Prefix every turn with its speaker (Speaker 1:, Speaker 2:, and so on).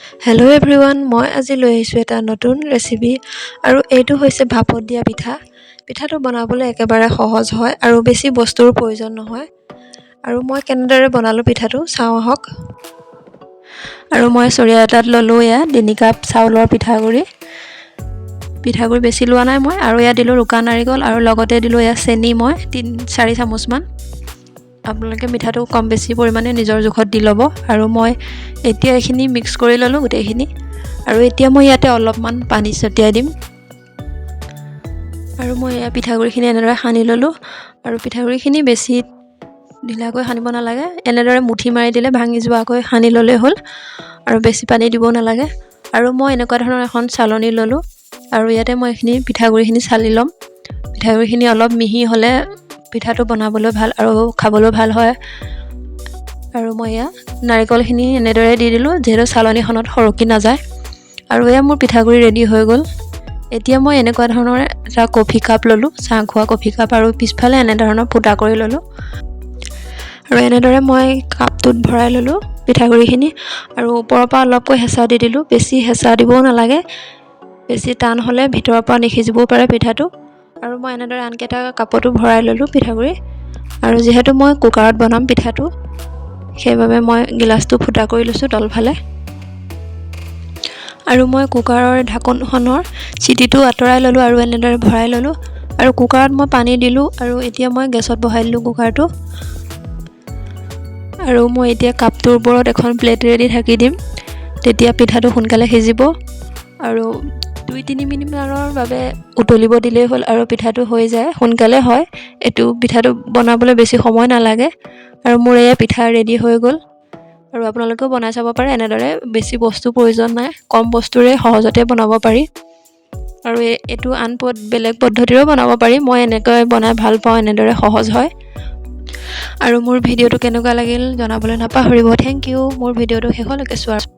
Speaker 1: Hello' everyone, মই আজি লৈ আহিছোঁ এটা নতুন ৰেচিপি আৰু এইটো হৈছে ভাপত দিয়া পিঠা। পিঠাটো বনাবলৈ একেবাৰে সহজ হয় আৰু বেছি বস্তুৰ প্ৰয়োজন নহয়। আৰু মই কেনেদৰে বনালোঁ পিঠাটো চাওঁ আহক। আৰু মই চৰিয়া এটাত ল'লোঁ এয়া 3 কাপ চাউলৰ পিঠাগুড়ি বেছি লোৱা নাই মই। আৰু ইয়াত দিলোঁ ৰুকা নাৰিকল আৰু লগতে দিলোঁ এয়া চেনি মই 3-4 চামুচমান। আপোনালোকে মিঠাটো কম বেছি পৰিমাণে নিজৰ জোখত দি ল'ব। আৰু মই এতিয়া এইখিনি মিক্স কৰি ল'লোঁ গোটেইখিনি। আৰু এতিয়া মই ইয়াতে অলপমান পানী ছটিয়াই দিম। আৰু মই এয়া পিঠাগুড়িখিনি এনেদৰে সানি ল'লোঁ। আৰু পিঠাগুড়িখিনি বেছি ঢিলাকৈ সানিব নালাগে, এনেদৰে মুঠি মাৰি দিলে ভাঙি যোৱাকৈ সানি ল'লেই হ'ল। আৰু বেছি পানী দিব নালাগে। আৰু মই এনেকুৱা ধৰণৰ এখন চালনী ল'লোঁ আৰু ইয়াতে মই এইখিনি পিঠাগুড়িখিনি চালি ল'ম। পিঠাগুড়িখিনি অলপ মিহি হ'লে পিঠাটো বনাবলৈ ভাল আৰু খাবলৈ ভাল হয়। আৰু মই এয়া নাৰিকলখিনি এনেদৰে দি দিলোঁ, যিহেতু চালনীখনত সৰকি নাযায়। আৰু এয়া মোৰ পিঠাগুড়ি ৰেডি হৈ গ'ল। এতিয়া মই এনেকুৱা ধৰণৰ এটা কফি কাপ ল'লোঁ, চাহ খোৱা কফি কাপ, আৰু পিছফালে এনেধৰণৰ ফুটা কৰি ল'লোঁ। আৰু এনেদৰে মই কাপটোত ভৰাই ল'লোঁ পিঠাগুড়িখিনি আৰু ওপৰৰ পৰা অলপকৈ হেঁচা দি দিলোঁ। বেছি হেঁচা দিবও নালাগে, বেছি টান হ'লে ভিতৰৰ পৰা নিসিজিবও পাৰে পিঠাটো। আৰু মই এনেদৰে আনকেইটা কাপতো ভৰাই ল'লোঁ পিঠাগুড়ি। আৰু যিহেতু মই কুকাৰত বনাম পিঠাটো, সেইবাবে মই গিলাচটো ফুটা কৰি লৈছোঁ তলফালে। আৰু মই কুকাৰৰ ঢাকনখনৰ চিটিটো আঁতৰাই ল'লোঁ আৰু এনেদৰে ভৰাই ল'লোঁ। আৰু কুকাৰত মই পানী দিলোঁ আৰু এতিয়া মই গেছত বহাই দিলোঁ কুকাৰটো। আৰু মই এতিয়া কাপটোৰ ওপৰত এখন প্লেটেৰে দি ঢাকি দিম, তেতিয়া পিঠাটো সোনকালে সিজিব। আৰু 2-3 মিনিটমানৰ বাবে উতলিব দিলেই হ'ল আৰু পিঠাটো হৈ যায়, সোনকালে হয়। এইটো পিঠাটো বনাবলৈ বেছি সময় নালাগে। আৰু মোৰ এয়া পিঠা ৰেডি হৈ গ'ল। আৰু আপোনালোকেও বনাই চাব পাৰে এনেদৰে, বেছি বস্তুৰ প্ৰয়োজন নাই, কম বস্তুৰে সহজতে বনাব পাৰি। আৰু এইটো বেলেগ পদ্ধতিৰেও বনাব পাৰি। মই এনেকৈ বনাই ভাল পাওঁ, এনেদৰে সহজ হয়। আৰু মোৰ ভিডিঅ'টো কেনেকুৱা লাগিল জনাবলৈ নাপাহৰিব। থেংক ইউ মোৰ ভিডিঅ'টো শেষলৈকে চোৱাৰ